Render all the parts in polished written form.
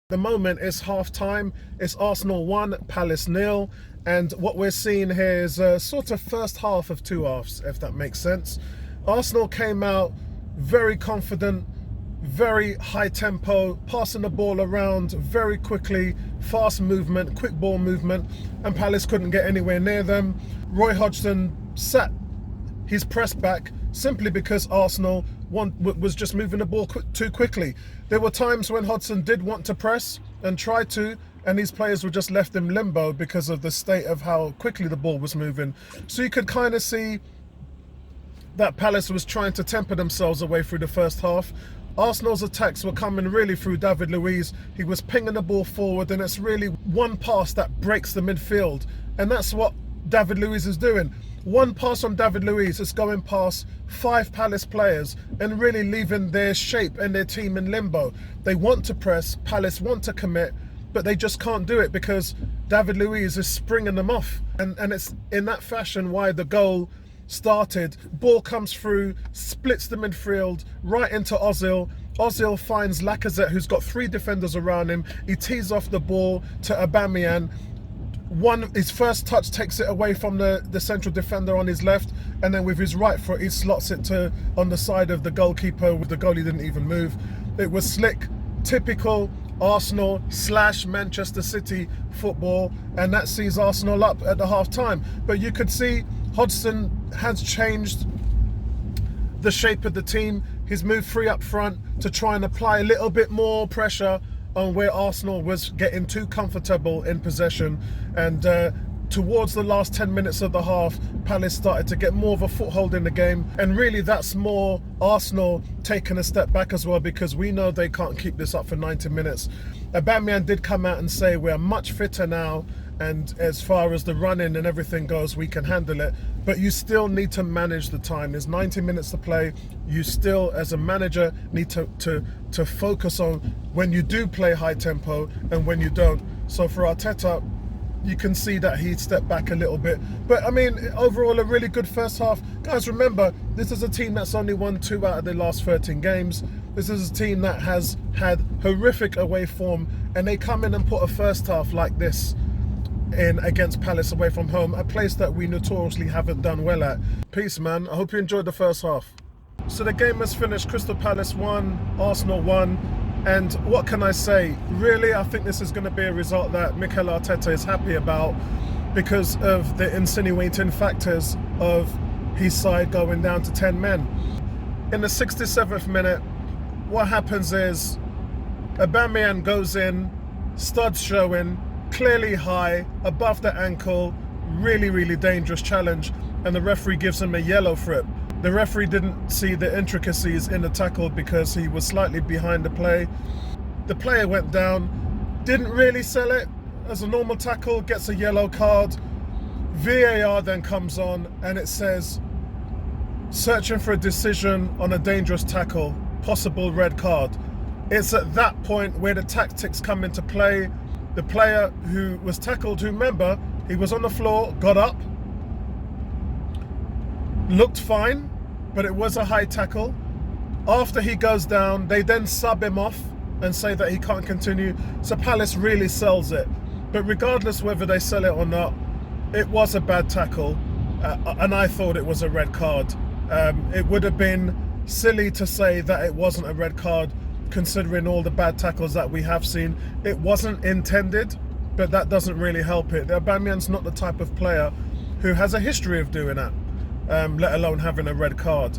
The moment it's half time, it's Arsenal 1, Palace 0, and what we're seeing here is a sort of first half of two halves, if that makes sense. Arsenal came out very confident, very high tempo, passing the ball around very quickly, fast movement, quick ball movement, and Palace couldn't get anywhere near them. Roy Hodgson sat his press back simply because Arsenal was just moving the ball too quickly. There were times when Hodgson did want to press and try to, and these players were just left in limbo because of the state of how quickly the ball was moving. So you could kind of see that Palace was trying to temper themselves away through the first half. Arsenal's attacks were coming really through David Luiz. He was pinging the ball forward, and it's really one pass that breaks the midfield. And that's what David Luiz is doing. One pass from David Luiz is going past 5 Palace players and really leaving their shape and their team in limbo. They want to press, Palace want to commit, but they just can't do it because David Luiz is springing them off. And it's in that fashion why the goal started. Ball comes through, splits the midfield right into Ozil. Ozil finds Lacazette, who's got 3 defenders around him. He tees off the ball to Aubameyang. His first touch takes it away from the central defender on his left, and then with his right foot he slots it to on the side of the goalkeeper. With the goalie didn't even move. It was slick, typical Arsenal / Manchester City football, and that sees Arsenal up at the half time. But you could see Hodgson has changed the shape of the team. He's moved 3 up front to try and apply a little bit more pressure on where Arsenal was getting too comfortable in possession. And towards the last 10 minutes of the half, Palace started to get more of a foothold in the game. And really that's more Arsenal taking a step back as well, because we know they can't keep this up for 90 minutes. Aubameyang did come out and say we're much fitter now, and as far as the running and everything goes, we can handle it. But you still need to manage the time. There's 90 minutes to play. You still, as a manager, need to focus on when you do play high tempo and when you don't. So for Arteta, you can see that he stepped back a little bit. But I mean, overall, a really good first half. Guys, remember, this is a team that's only won 2 out of their last 13 games. This is a team that has had horrific away form, and they come in and put a first half like this in against Palace away from home, a place that we notoriously haven't done well at. Peace, man. I hope you enjoyed the first half. So the game has finished. Crystal Palace 1, Arsenal 1. And what can I say? Really, I think this is going to be a result that Mikel Arteta is happy about because of the insinuating factors of his side going down to 10 men. In the 67th minute, what happens is Aubameyang goes in, studs showing, clearly high, above the ankle, really dangerous challenge, and the referee gives him a yellow for it. The referee didn't see the intricacies in the tackle because he was slightly behind the play. The player went down, didn't really sell it as a normal tackle, gets a yellow card. VAR then comes on and it says, searching for a decision on a dangerous tackle, possible red card. It's at that point where the tactics come into play. The player who was tackled, who, remember, he was on the floor, got up, looked fine, but it was a high tackle. After he goes down, they then sub him off and say that he can't continue. So Palace really sells it. But regardless whether they sell it or not, it was a bad tackle, and I thought it was a red card. It would have been silly to say that it wasn't a red card, considering all the bad tackles that we have seen. It wasn't intended, but that doesn't really help it. Aubameyang's not the type of player who has a history of doing that, let alone having a red card.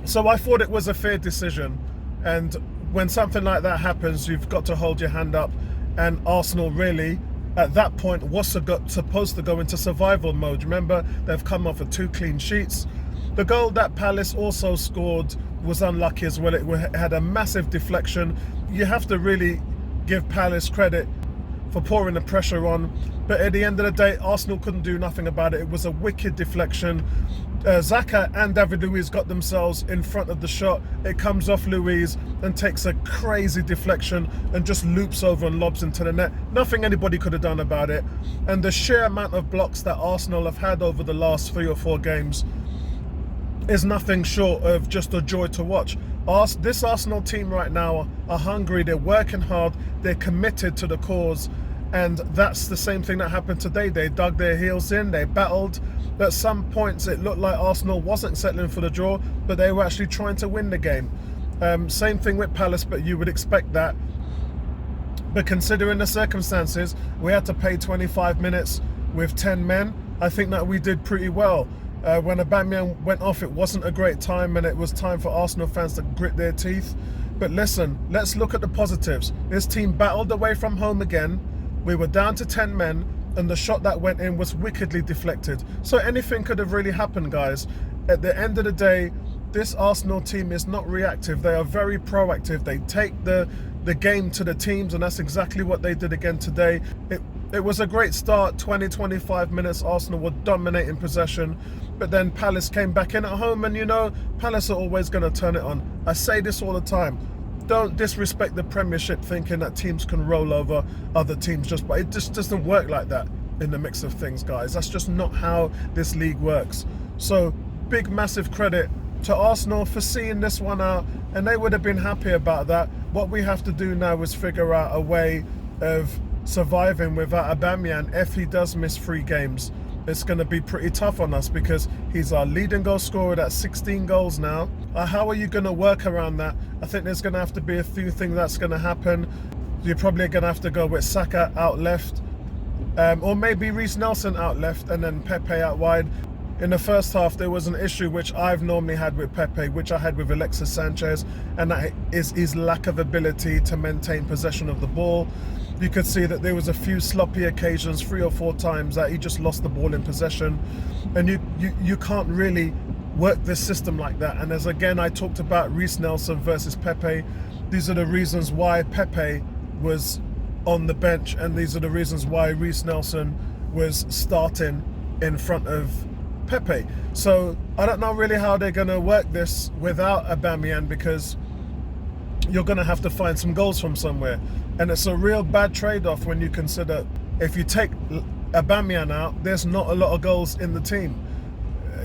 So I thought it was a fair decision, and when something like that happens, you've got to hold your hand up. And Arsenal really, at that point, was supposed to go into survival mode. Remember, they've come off of 2 clean sheets. The goal that Palace also scored was unlucky as well. It had a massive deflection. You have to really give Palace credit for pouring the pressure on. But at the end of the day, Arsenal couldn't do nothing about it. It was a wicked deflection. Xhaka and David Luiz got themselves in front of the shot. It comes off Luiz and takes a crazy deflection and just loops over and lobs into the net. Nothing anybody could have done about it. And the sheer amount of blocks that Arsenal have had over the last 3 or 4 games is nothing short of just a joy to watch. This Arsenal team right now are hungry, they're working hard, they're committed to the cause, and that's the same thing that happened today. They dug their heels in, they battled. At some points it looked like Arsenal wasn't settling for the draw, but they were actually trying to win the game. Same thing with Palace, but you would expect that. But considering the circumstances, we had to play 25 minutes with 10 men. I think that we did pretty well. When Aubameyang went off, it wasn't a great time, and it was time for Arsenal fans to grit their teeth. But listen, let's look at the positives. This team battled away from home again. We were down to 10 men, and the shot that went in was wickedly deflected. So anything could have really happened, guys. At the end of the day, this Arsenal team is not reactive. They are very proactive. They take the game to the teams, and that's exactly what they did again today. It was a great start. 20-25 minutes, Arsenal were dominating possession, but then Palace came back in at home, and you know, Palace are always going to turn it on. I say this all the time. Don't disrespect the Premiership thinking that teams can roll over other teams, but it just doesn't work like that in the mix of things, guys. That's just not how this league works. So big, massive credit to Arsenal for seeing this one out, and they would have been happy about that. What we have to do now is figure out a way of surviving without Aubameyang. If he does miss 3 games, it's going to be pretty tough on us, because he's our leading goal scorer at 16 goals now. How are you going to work around that? I think there's going to have to be a few things that's going to happen. You're probably going to have to go with Saka out left, or maybe Reece Nelson out left, and then Pepe out wide. In the first half, there was an issue which I've normally had with Pepe, which I had with Alexis Sanchez, and that is his lack of ability to maintain possession of the ball. You could see that there was a few sloppy occasions, 3 or 4 times, that he just lost the ball in possession, and you can't really work this system like that. And as again I talked about Reece Nelson versus Pepe, these are the reasons why Pepe was on the bench, and these are the reasons why Reece Nelson was starting in front of Pepe. So I don't know really how they're going to work this without Aubameyang, because you're going to have to find some goals from somewhere, and it's a real bad trade-off when you consider if you take Aubameyang out, there's not a lot of goals in the team.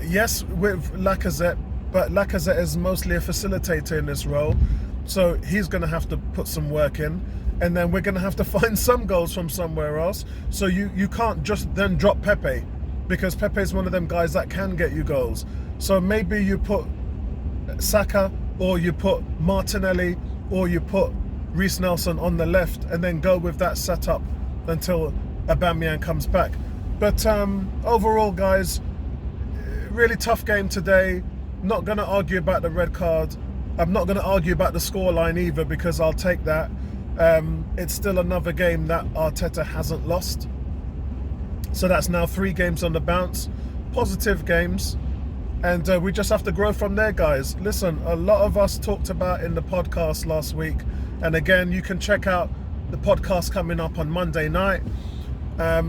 Yes, with Lacazette, but Lacazette is mostly a facilitator in this role, so he's going to have to put some work in, and then we're going to have to find some goals from somewhere else. So you can't just then drop Pepe, because Pepe is one of them guys that can get you goals. So maybe you put Saka, or you put Martinelli, or you put Reece Nelson on the left, and then go with that setup until Aubameyang comes back. But overall, guys, really tough game today. Not going to argue about the red card. I'm not going to argue about the scoreline either, because I'll take that. It's still another game that Arteta hasn't lost. So that's now 3 games on the bounce. Positive games. And we just have to grow from there, guys. Listen, a lot of us talked about in the podcast last week. And again, you can check out the podcast coming up on Monday night. A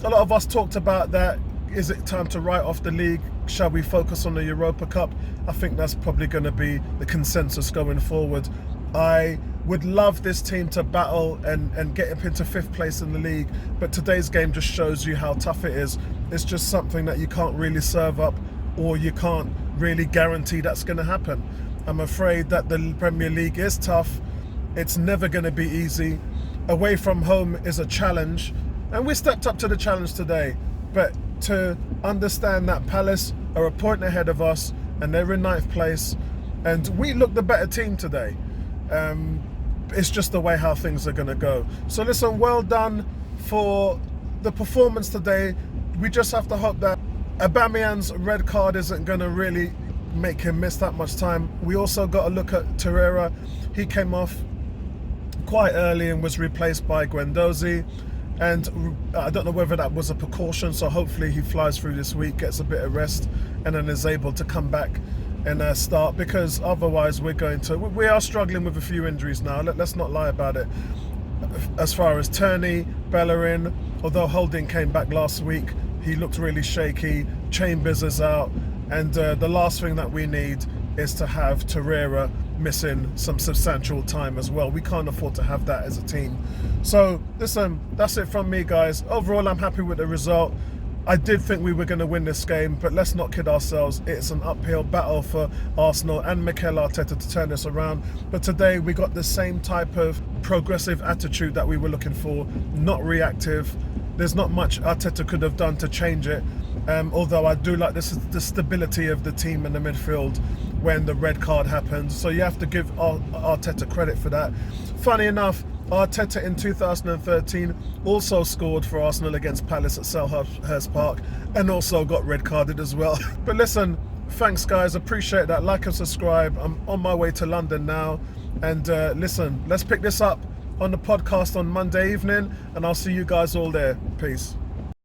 lot of us talked about that. Is it time to write off the league? Shall we focus on the Europa Cup? I think that's probably going to be the consensus going forward. I would love this team to battle and get up into 5th place in the league, but today's game just shows you how tough it is. It's just something that you can't really serve up, or you can't really guarantee that's going to happen. I'm afraid that the Premier League is tough. It's never going to be easy. Away from home is a challenge, and we stepped up to the challenge today. But to understand that Palace are a point ahead of us, and they're in 9th place, and we look the better team today. It's just the way how things are going to go. So listen, well done for the performance today. We just have to hope that Aubameyang's red card isn't going to really make him miss that much time. We also got to look at Torreira. He came off quite early and was replaced by Guendouzi, and I don't know whether that was a precaution, so hopefully he flies through this week, gets a bit of rest, and then is able to come back and start, because otherwise we are struggling with a few injuries now. Let's not lie about it. As far as Turney, Bellerin, although Holding came back last week, he looked really shaky. Chambers is out, and the last thing that we need is to have Torreira missing some substantial time as well. We can't afford to have that as a team. So listen, that's it from me, guys. Overall, I'm happy with the result. I did think we were going to win this game, but let's not kid ourselves. It's an uphill battle for Arsenal and Mikel Arteta to turn this around. But today we got the same type of progressive attitude that we were looking for, not reactive. There's not much Arteta could have done to change it. Although I do like the stability of the team in the midfield when the red card happens. So you have to give Arteta credit for that. Funny enough, Arteta in 2013 also scored for Arsenal against Palace at Selhurst Park and also got red carded as well. But listen, thanks guys, appreciate that. Like and subscribe. I'm on my way to London now. And listen, let's pick this up on the podcast on Monday evening, and I'll see you guys all there. Peace.